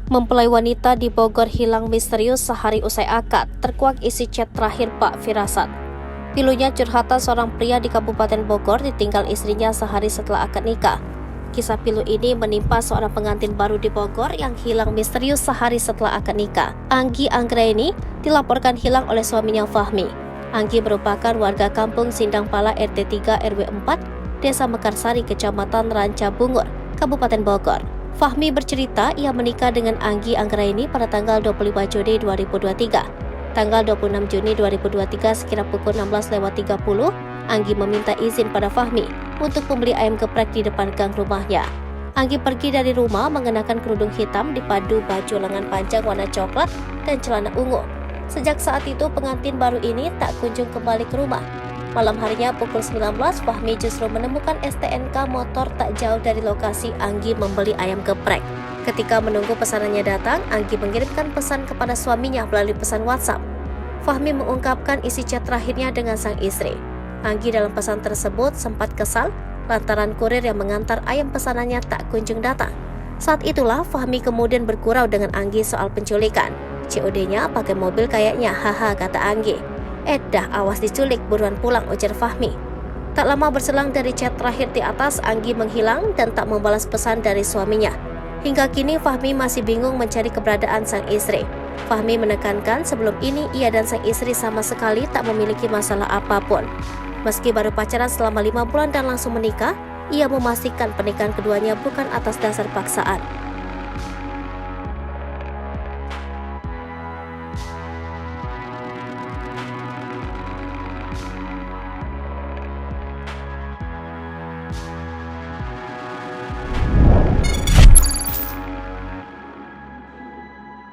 Mempelai wanita di Bogor hilang misterius sehari usai akad, terkuak isi chat terakhir Pak Firasat. Pilunya curhatan seorang pria di Kabupaten Bogor ditinggal istrinya sehari setelah akad nikah. Kisah pilu ini menimpa seorang pengantin baru di Bogor yang hilang misterius sehari setelah akad nikah. Anggi Anggraeni dilaporkan hilang oleh suaminya Fahmi. Anggi merupakan warga kampung Sindangpala RT 3 RW 4, Desa Mekarsari, Kecamatan Ranca Bungur, Kabupaten Bogor. Fahmi bercerita ia menikah dengan Anggi Anggraeni pada tanggal 25 Juni 2023. Tanggal 26 Juni 2023 sekira pukul 16.30, Anggi meminta izin pada Fahmi untuk membeli ayam geprek di depan gang rumahnya. Anggi pergi dari rumah mengenakan kerudung hitam dipadu baju lengan panjang warna coklat dan celana ungu. Sejak saat itu pengantin baru ini tak kunjung kembali ke rumah. Malam harinya pukul 19, Fahmi justru menemukan STNK motor tak jauh dari lokasi Anggi membeli ayam geprek. Ketika menunggu pesanannya datang, Anggi mengirimkan pesan kepada suaminya melalui pesan WhatsApp. Fahmi mengungkapkan isi chat terakhirnya dengan sang istri. Anggi dalam pesan tersebut sempat kesal lantaran kurir yang mengantar ayam pesanannya tak kunjung datang. Saat itulah Fahmi kemudian bergurau dengan Anggi soal penculikan. COD-nya pakai mobil kayaknya, haha, kata Anggi. Dah awas diculik, buruan pulang, ujar Fahmi. Tak lama berselang dari chat terakhir di atas, Anggi menghilang dan tak membalas pesan dari suaminya. Hingga kini Fahmi masih bingung mencari keberadaan sang istri. Fahmi menekankan sebelum ini ia dan sang istri sama sekali tak memiliki masalah apapun. Meski baru pacaran selama 5 bulan dan langsung menikah, ia memastikan pernikahan keduanya bukan atas dasar paksaan.